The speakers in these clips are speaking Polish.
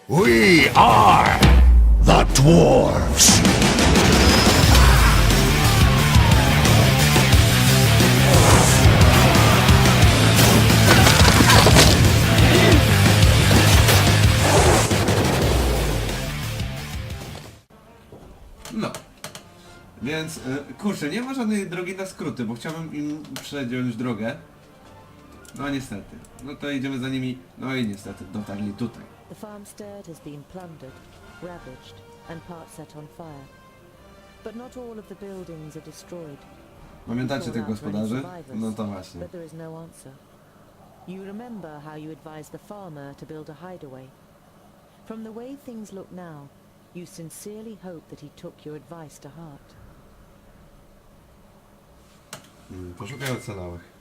We are the Dwarves. No. Więc, kurczę, nie ma żadnej drogi na skróty, bo chciałbym im przedziąć drogę. No niestety. No to idziemy za nimi. No i niestety dotarli tutaj. The farmstead has been plundered, ravaged, and part set on fire. But not all of the buildings are destroyed. Pamiętacie tych gospodarzy? No to właśnie. But there is no answer. You remember how you advised the farmer to build a hideaway. From the way things look now, you sincerely hope that he took your advice to heart. Poszukaj ocalałych.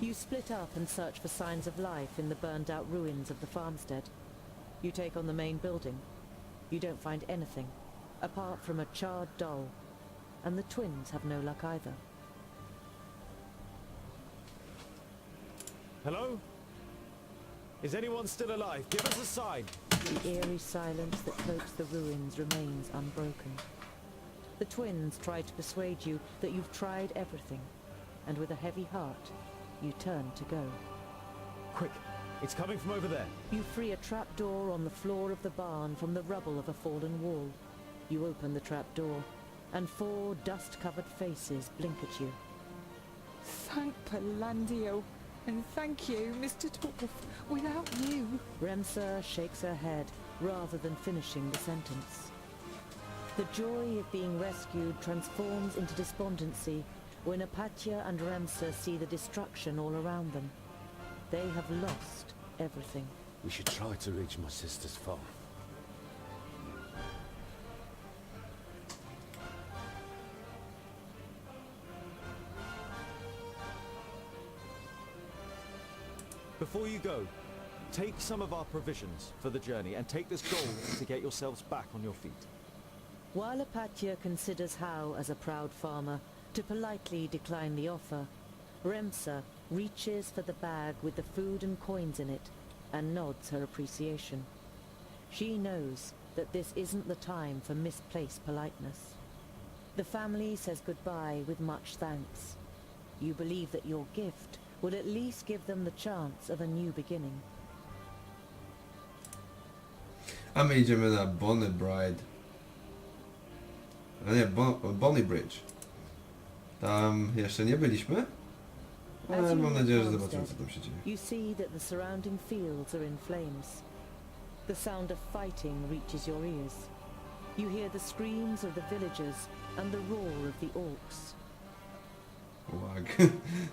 You split up and search for signs of life in the burned out ruins of the farmstead. You take on the main building. You don't find anything, apart from a charred doll. And the twins have no luck either. Hello? Is anyone still alive? Give us a sign. The eerie silence that cloaks the ruins remains unbroken. The twins try to persuade you that you've tried everything, and with a heavy heart, you turn to go. Quick, it's coming from over there. You free a trapdoor on the floor of the barn from the rubble of a fallen wall. You open the trapdoor, and 4 dust-covered faces blink at you. Thank Palandio, and thank you, Mr. Dwarf. Without you... Remsa shakes her head, rather than finishing the sentence. The joy of being rescued transforms into despondency when Apatia and Remsa see the destruction all around them. They have lost everything. We should try to reach my sister's farm. Before you go, take some of our provisions for the journey and take this gold to get yourselves back on your feet. While Apatia considers how, as a proud farmer, to politely decline the offer, Remsa reaches for the bag with the food and coins in it and nods her appreciation. She knows that this isn't the time for misplaced politeness. The family says goodbye with much thanks. You believe that your gift will at least give them the chance of a new beginning. A my idziemy na Bonny Bride. A nie, Bonny Bridge. Tam jeszcze nie byliśmy, ale mam nadzieję, że zobaczymy, co tam się dzieje. You see that the surrounding fields are in flames. The sound of fighting reaches your ears. You hear the screams of the villagers and the roar of the orcs. Łag.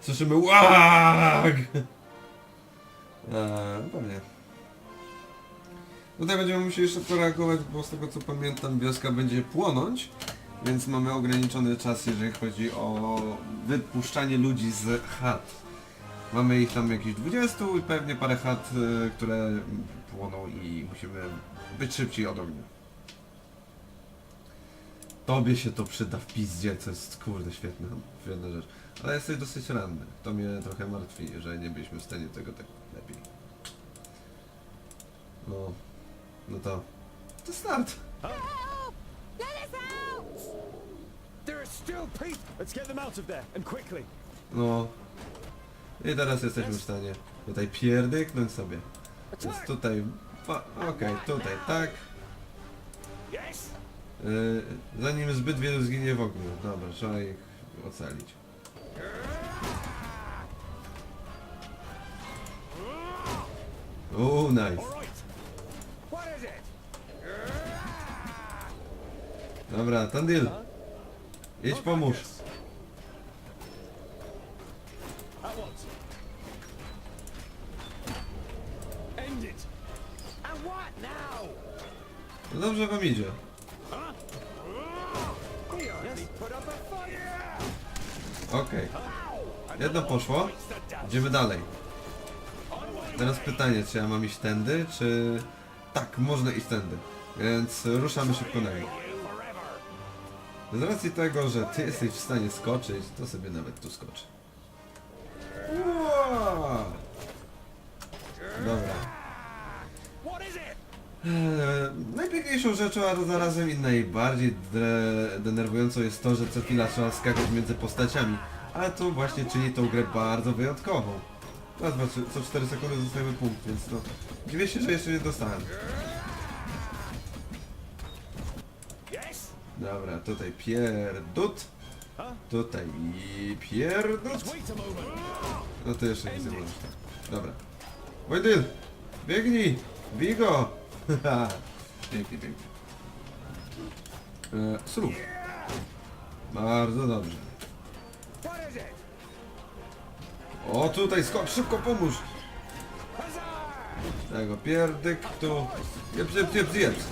Słyszymy łag! Pewnie. Tutaj będziemy musieli szybko reagować, bo z tego co pamiętam wioska będzie płonąć, więc mamy ograniczony czas, jeżeli chodzi o wypuszczanie ludzi z chat. Mamy ich tam jakieś 20 i pewnie parę chat, które płoną i musimy być szybciej od ognia. Tobie się to przyda w pizdzie, co jest kurde świetna rzecz. Ale jesteś dosyć ranny. To mnie trochę martwi, że nie byliśmy w stanie tego tak lepiej. No to start. There are still people! Let's get them out of there, and quickly! No. I teraz jesteśmy w stanie tutaj pierdyknąć sobie. Więc tutaj... Okej, tutaj tak. Zanim zbyt wielu zginie w ogniu. Dobra, trzeba ich ocalić. Nice. Dobra, Thungdil. Idź pomóż. No dobrze wam idzie. Okej. Jedno poszło. Idziemy dalej. Teraz pytanie, czy ja mam iść tędy, czy... Tak, można iść tędy. Więc ruszamy szybko na niego. Z racji tego, że ty jesteś w stanie skoczyć, to sobie nawet tu skoczę. Wow. Dobra. Najpiękniejszą rzeczą, a zarazem i najbardziej denerwującą jest to, że co chwila trzeba skakać między postaciami. Ale to właśnie czyni tą grę bardzo wyjątkową. Raz, dwa, trzy, co 4 sekundy dostajemy punkt, więc no... Dziwię się, że jeszcze nie dostałem. Dobra, tutaj pierdut. Tutaj i pierdut. No to jeszcze nic nie możesz. Dobra. Boindil! Biegnij! Bij go! Pięknie, pięknie. Srób. Bardzo dobrze. O, tutaj skocz, szybko pomóż! Tego, pierdyk tu. Jeps.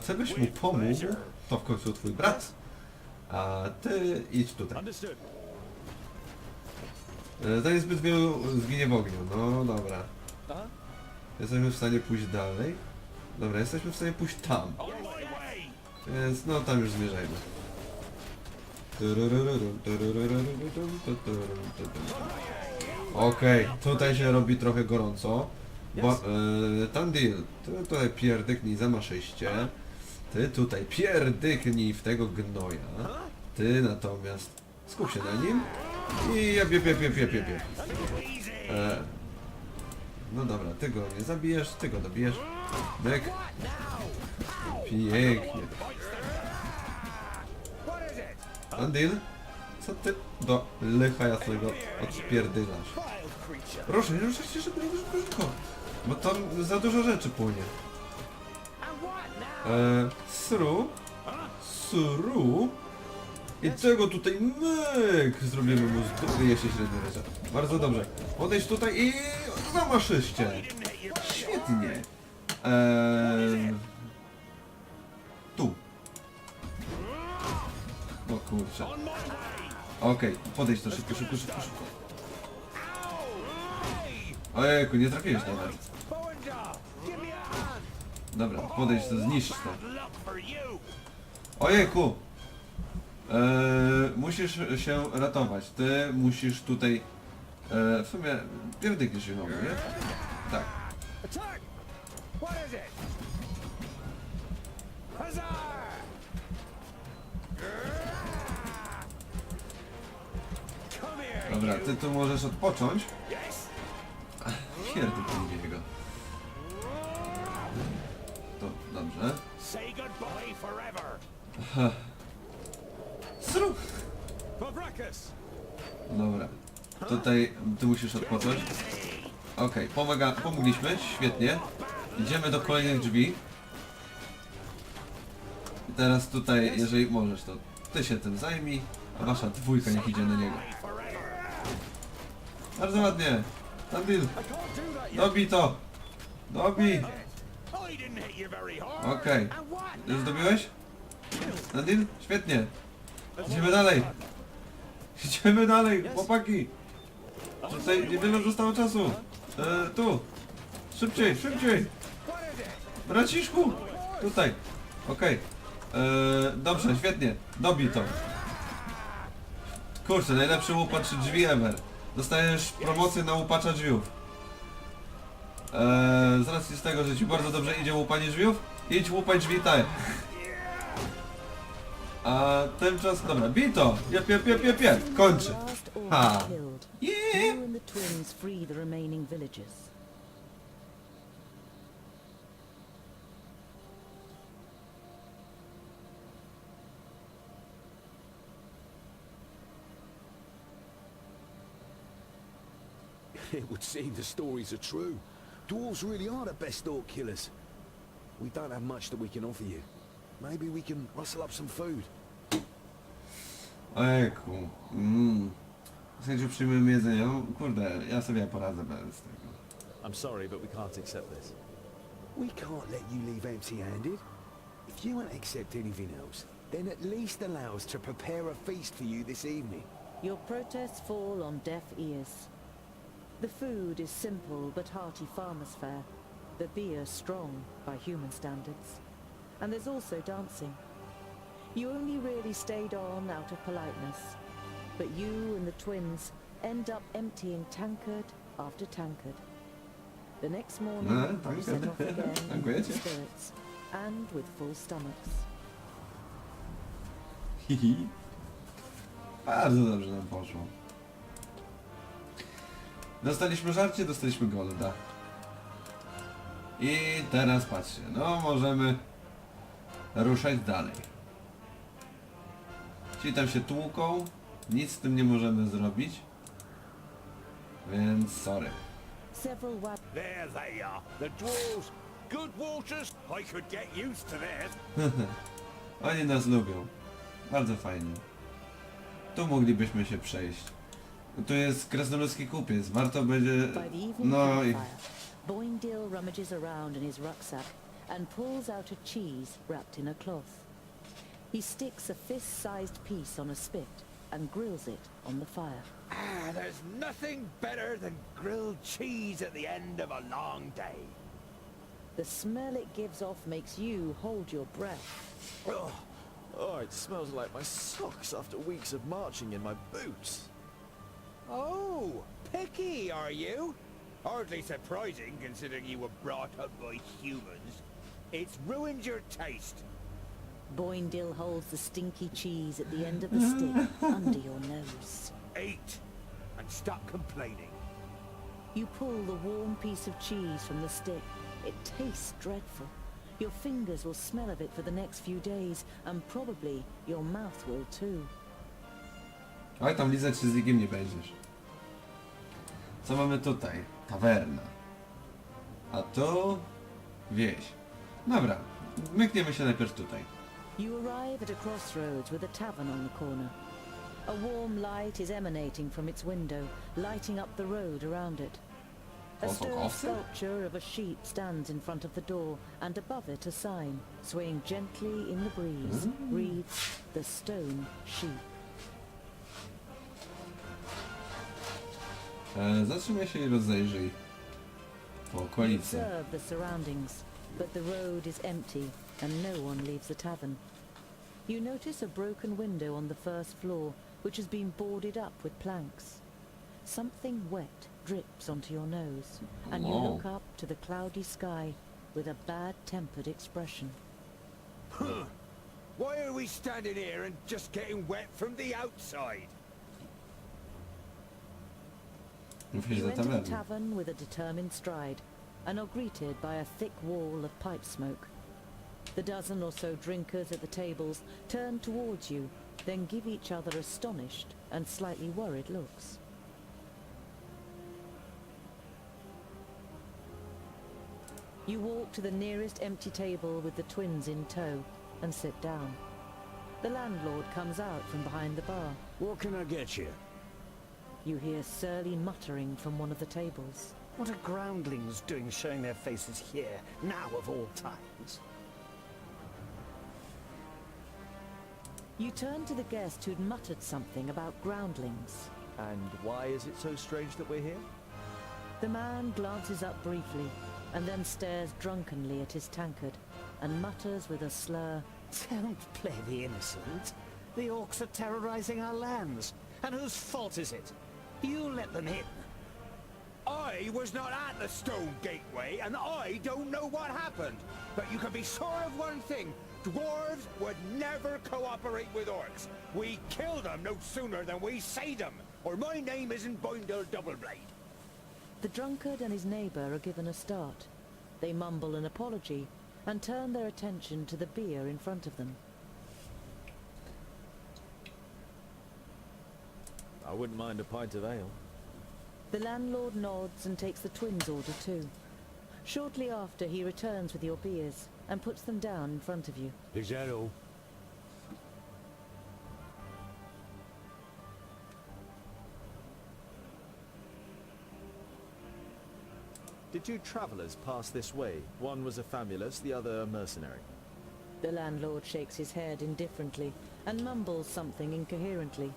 Co byś mu pomógł? To w końcu twój brat. A ty idź tutaj. To jest zbyt wielu zginie w ogniu. No dobra. Jesteśmy w stanie pójść dalej. Dobra, jesteśmy w stanie pójść tam. Więc no tam już zmierzajmy. Okej, tutaj się robi trochę gorąco. Thungdil, ty tutaj pierdyknij za maszyście. Ty tutaj pierdyknij w tego gnoja. Ty natomiast skup się na nim. I jeb. No dobra, ty go nie zabijesz, ty go dobijesz. Myk. Pięknie. Boendil, co ty do lycha jasnego odpierdylasz? Proszę, nie ruszać się szybko. Bo tam za dużo rzeczy płynie. Sru. I czego tutaj myk? Zrobimy mu jeszcze średnie rzeczy. Bardzo dobrze. Podejdź tutaj i zamaszyście. Świetnie. Tu. O kurczę. Okej, podejdź to szybko. Ojejku, nie trafiłeś nawet. Dobra, podejdź to, zniszcz to. Ojejku! Musisz się ratować. Ty musisz tutaj... w sumie pierdykniesz się znowu, nie? Tak. Dobra, ty tu możesz odpocząć. Pierdyknij jego. To dobrze. Zrób! Dobra. Tutaj ty musisz odpocząć. Okej, pomogliśmy, świetnie. Idziemy do kolejnych drzwi. I teraz tutaj, jeżeli możesz, to ty się tym zajmij, a wasza dwójka niech idzie na niego. Bardzo ładnie. Thungdil, dobij to. Dobij. Okej. Już dobiłeś? Thungdil? Świetnie. Idziemy dalej, chłopaki. Tutaj niewiele zostało czasu. Tu. Szybciej. Braciszku. Tutaj. Okej. Dobrze, świetnie. Dobij to. Kurczę, najlepszy łupacz drzwi ever. Dostajesz promocję na łupacza drzwiów. Z racji z tego, że ci bardzo dobrze idzie łupanie drzwiów, idź łupać drzwi te. A tymczasem, dobra, bij to! Kończy! Ha! Yeah! You and the twins free the remaining villages. It would seem the stories are true. Dwarves really are the best orc killers. We don't have much that we can offer you. Maybe we can rustle up some food. Ojejku. Z chęcią przyjmujemy jedzenie. No, kurde, ja sobie poradzę bez tego. I'm sorry, but we can't accept this. We can't let you leave empty-handed. If you won't accept anything else, then at least allow us to prepare a feast for you this evening. Your protests fall on deaf ears. The food is simple but hearty farmer's fare. The beer strong by human standards. And there's also dancing. You only really stayed on out of politeness. But you and the twins end up emptying tankard after tankard. The next morning, you set off again in good spirits and with full stomachs. Hihi. Bardzo dobrze nam poszło. Dostaliśmy żarcie, dostaliśmy golda. I teraz patrzcie, no możemy ruszać dalej. Ci tam się tłuką, nic z tym nie możemy zrobić. Więc sorry. There they are, the dwarves. Good waters. I could get used to that. Oni nas lubią. Bardzo fajnie. Tu moglibyśmy się przejść. Tu jest krasnoludzki kupiec. Warto będzie... No i... Boindil rummages around in his rucksack and pulls out a cheese wrapped in a cloth. He sticks a fist-sized piece on a spit and grills it on the fire. Ah, there's nothing better than grilled cheese at the end of a long day. The smell it gives off makes you hold your breath. Oh, it smells like my socks after weeks of marching in my boots. Oh, picky, are you? Hardly surprising, considering you were brought up by humans. It's ruined your taste. Boindil holds the stinky cheese at the end of the stick under your nose. Eat, and stop complaining. You pull the warm piece of cheese from the stick. It tastes dreadful. Your fingers will smell of it for the next few days, and probably your mouth will too. Oj, tam lizać się z nikim nie będziesz. Co mamy tutaj? Tawerna. A tu... wieś. Dobra, mykniemy się najpierw tutaj. You arrive at a crossroads with a tavern on the corner. A warm light is emanating from its window, lighting up the road around it. A stone sculpture of a sheep stands in front of the door, and above it a sign, swaying gently in the breeze, reads, "The Stone Sheep." Zatrzymaj się i rozejrzyj po You okolicy. observe the surroundings, but the road is empty, and no one leaves the tavern. You notice a broken window on the first floor, which has been boarded up with planks. Something wet drips onto your nose, and you look up to the cloudy sky with a bad-tempered expression. Why are we standing here and just getting wet from the outside? Wieś You do enter the tawerny. tavern with a determined stride, and are greeted by a thick wall of pipe smoke. The dozen or so drinkers at the tables turn towards you, then give each other astonished and slightly worried looks. You walk to the nearest empty table with the twins in tow and sit down. The landlord comes out from behind the bar. What can I get you? You hear surly muttering from one of the tables. What are groundlings doing showing their faces here, now of all times? You turn to the guest who'd muttered something about groundlings. And why is it so strange that we're here? The man glances up briefly, and then stares drunkenly at his tankard, and mutters with a slur, Don't play the innocent. The orcs are terrorizing our lands. And whose fault is it? You let them in. I was not at the Stone Gateway, and I don't know what happened. But you can be sure of one thing. Dwarves would never cooperate with orcs. We kill them no sooner than we say them, or my name isn't Boindil Doubleblade. The drunkard and his neighbour are given a start. They mumble an apology, and turn their attention to the beer in front of them. I wouldn't mind a pint of ale. The landlord nods and takes the twins' order too. Shortly after, he returns with your beers, and puts them down in front of you. Is that all? Did two travellers pass this way? One was a famulus, the other a mercenary. The landlord shakes his head indifferently, and mumbles something incoherently.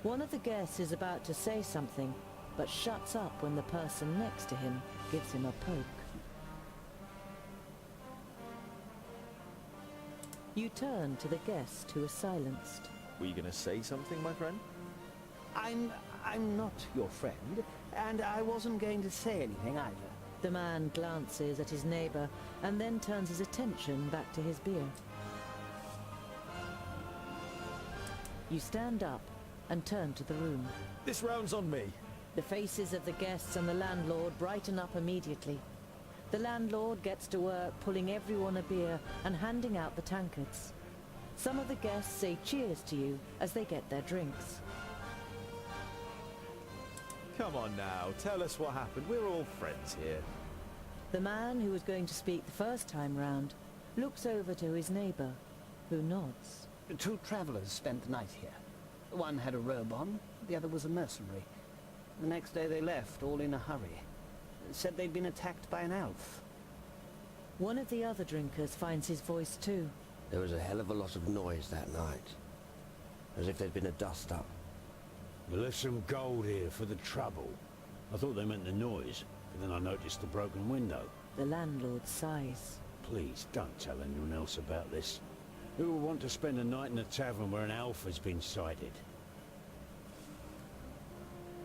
One of the guests is about to say something, but shuts up when the person next to him gives him a poke. You turn to the guest who is silenced. Were you going to say something, my friend? I'm I'm not your friend, and I wasn't going to say anything either. The man glances at his neighbor and then turns his attention back to his beer. You stand up and turn to the room. This round's on me. The faces of the guests and the landlord brighten up immediately. The landlord gets to work pulling everyone a beer and handing out the tankards. Some of the guests say cheers to you as they get their drinks. Come on now, tell us what happened. We're all friends here. The man who was going to speak the first time round looks over to his neighbor, who nods. 2 travelers spent the night here. One had a robe on, the other was a mercenary. The next day they left, all in a hurry. Said they'd been attacked by an elf. One of the other drinkers finds his voice too. There was a hell of a lot of noise that night. As if there'd been a dust-up. We left some gold here for the trouble. I thought they meant the noise, but then I noticed the broken window. The landlord sighs. Please don't tell anyone else about this. Who would want to spend a night in a tavern where an elf has been sighted?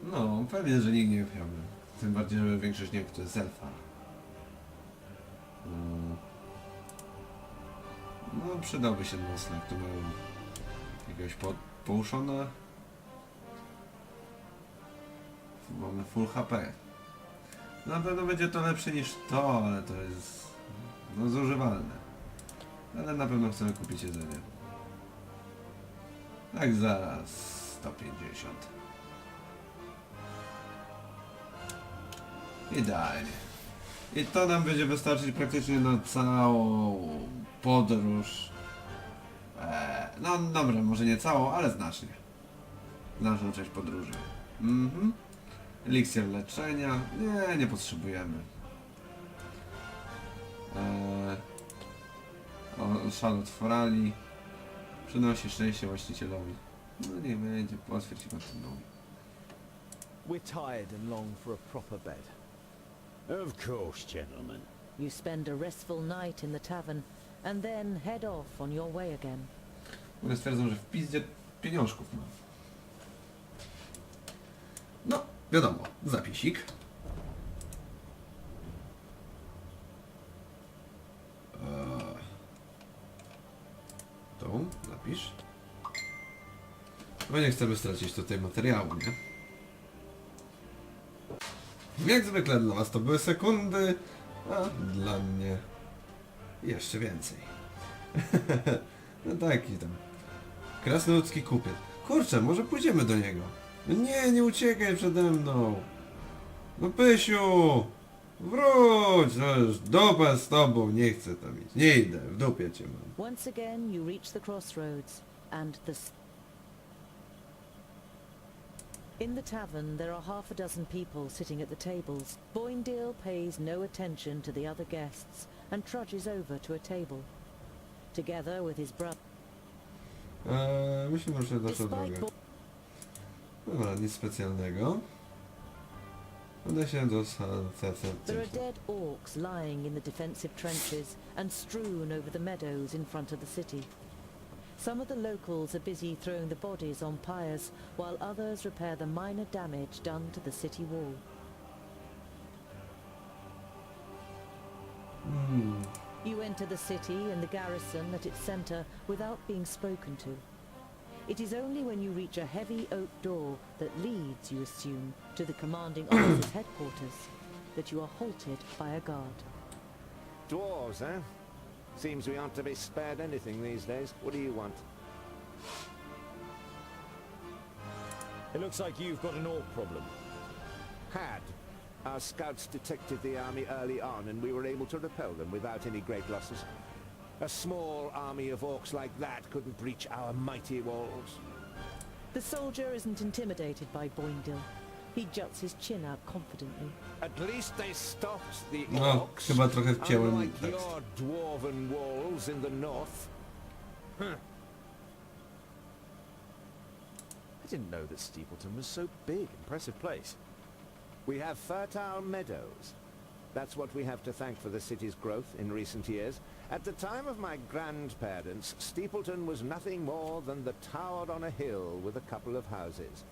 No, pewnie, że nikt nie chciałby. Tym bardziej, że większość nie wie, kto jest ELFAR. No, przydałby się nocleg. Tu mają jakiegoś połuszone. Mamy full HP. Na pewno będzie to lepsze niż to, ale to jest no zużywalne. Ale na pewno chcemy kupić jedzenie. Tak zaraz 150. Idealnie. I to nam będzie wystarczyć praktycznie na całą podróż. No dobra, może nie całą, ale znacznie. Znaczną część podróży. Eliksir leczenia. Nie potrzebujemy. Szalot forali. Przynosi szczęście właścicielowi. No niech będzie, potwierdź i kontynuuj. We're tired and long for a proper bed. Of course, gentlemen. You spend a restful night in the tavern and then head off on your way again. One stwierdzą, że w pizdzie pieniążków mam. No, wiadomo, zapisik. Tu, napisz. No nie chcemy stracić tutaj materiału, nie? Jak zwykle dla was to były sekundy, a dla mnie jeszcze więcej. No taki tam. Krasnoludzki kupiec. Kurczę, może pójdziemy do niego. No nie uciekaj przede mną. No Pysiu! Wróć! No już dopa z tobą, nie chcę tam iść. Nie idę, w dupie cię mam. Once again you reach the crossroads and In the tavern there are half a dozen people sitting at the tables. Boindil pays no attention to the other guests and trudges over to a table. Together with his brother. Myślę, że naszą drogę. Dobra, nic specjalnego. Uda się do There are dead orcs lying in the defensive trenches and strewn over the meadows in front of the city. Some of the locals are busy throwing the bodies on pyres, while others repair the minor damage done to the city wall. You enter the city and the garrison at its centre without being spoken to. It is only when you reach a heavy oak door that leads, you assume, to the commanding officer's headquarters, that you are halted by a guard. Dwarves, eh? Seems we aren't to be spared anything these days. What do you want? It looks like you've got an orc problem. Had. Our scouts detected the army early on, and we were able to repel them without any great losses. A small army of orcs like that couldn't breach our mighty walls. The soldier isn't intimidated by Boindil. He juts his chin out confidently. At least they stopped the No, orcs, chyba trochę wcięłem unlike tekst. your dwarven walls in the north. I didn't know that Steepleton was so big. Impressive place. We have fertile meadows. That's what we have to thank for the city's growth in recent years. At the time of my grandparents, Steepleton was nothing more than the tower on a hill with a couple of houses.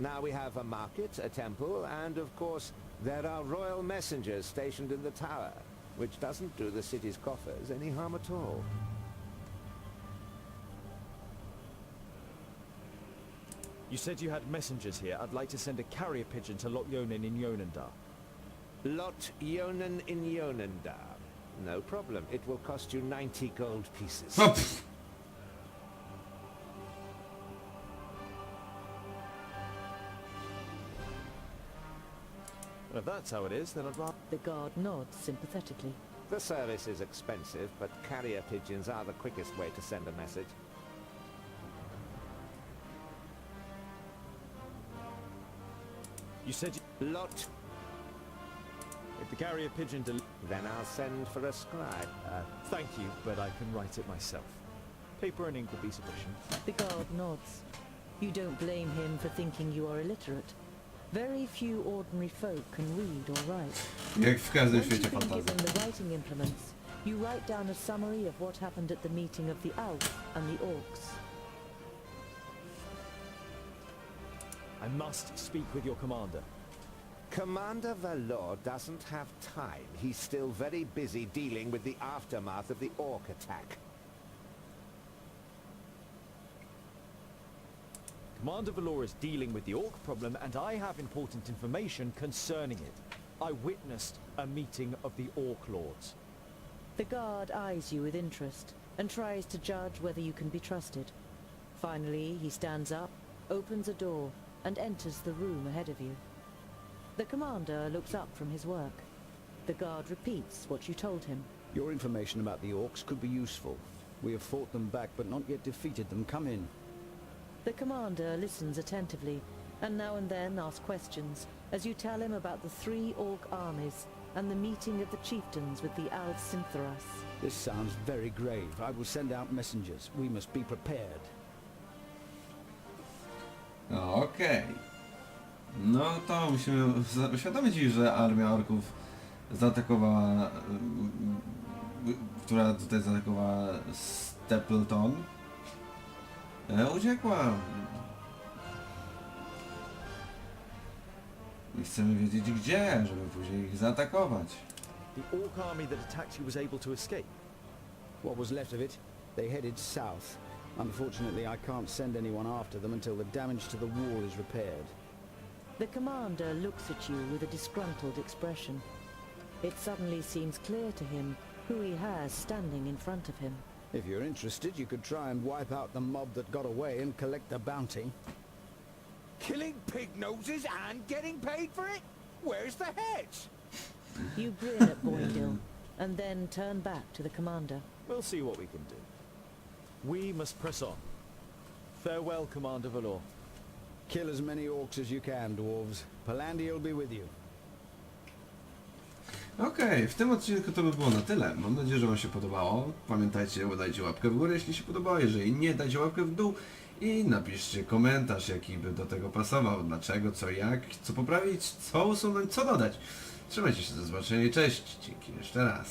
Now we have a market, a temple, and of course there are royal messengers stationed in the tower, which doesn't do the city's coffers any harm at all. You said you had messengers here. I'd like to send a carrier pigeon to Lot Yonin in Yonendar. Lot Yonin in Yonendar. No problem. It will cost you 90 gold pieces. O, pff. Well, if that's how it is, then I'd rather... The guard nods sympathetically. The service is expensive, but carrier pigeons are the quickest way to send a message. You said you... Lot. If the carrier pigeon Then I'll send for a scribe. thank you, but I can write it myself. Paper and ink will be sufficient. The guard nods. You don't blame him for thinking you are illiterate. Very few ordinary folk can read or write. Jak w każdym Once świecie you've been fantazji. given the writing implements, you write down a summary of what happened at the meeting of the Alf and the Orcs. I must speak with your commander. Commander Valor doesn't have time. He's still very busy dealing with the aftermath of the orc attack. Commander Valor is dealing with the orc problem, and I have important information concerning it. I witnessed a meeting of the orc lords. The guard eyes you with interest and tries to judge whether you can be trusted. Finally, he stands up, opens a door, and enters the room ahead of you. The commander looks up from his work. The guard repeats what you told him. Your information about the orcs could be useful. We have fought them back, but not yet defeated them. Come in. The commander listens attentively, and now and then asks questions, as you tell him about the 3 orc armies and the meeting of the chieftains with the Al Syntharas. This sounds very grave. I will send out messengers. We must be prepared. Okej. No to musimy uświadomić ich, że armia orków zaatakowała, która tutaj zaatakowała Stapleton, uciekła. I chcemy wiedzieć gdzie, żeby później ich zaatakować. The orc army that attacked you was able to escape. What was left of it? They headed south. Unfortunately, I can't send anyone after them until the damage to the wall is repaired. The commander looks at you with a disgruntled expression. It suddenly seems clear to him who he has standing in front of him. If you're interested, you could try and wipe out the mob that got away and collect the bounty. Killing pig noses and getting paid for it? Where's the hedge? You grin at Boindil, and then turn back to the commander. We'll see what we can do. We must press on. Farewell, Commander Valor. Kill as many orcs as you can, dwarves. Palandir will be with you. Okej, w tym odcinku to by było na tyle. Mam nadzieję, że wam się podobało. Pamiętajcie, dajcie łapkę w górę, jeśli się podobało. Jeżeli nie, dajcie łapkę w dół. I napiszcie komentarz, jaki by do tego pasował. Dlaczego, co, jak, co poprawić, co usunąć, co dodać. Trzymajcie się, do zobaczenia i cześć. Dzięki jeszcze raz.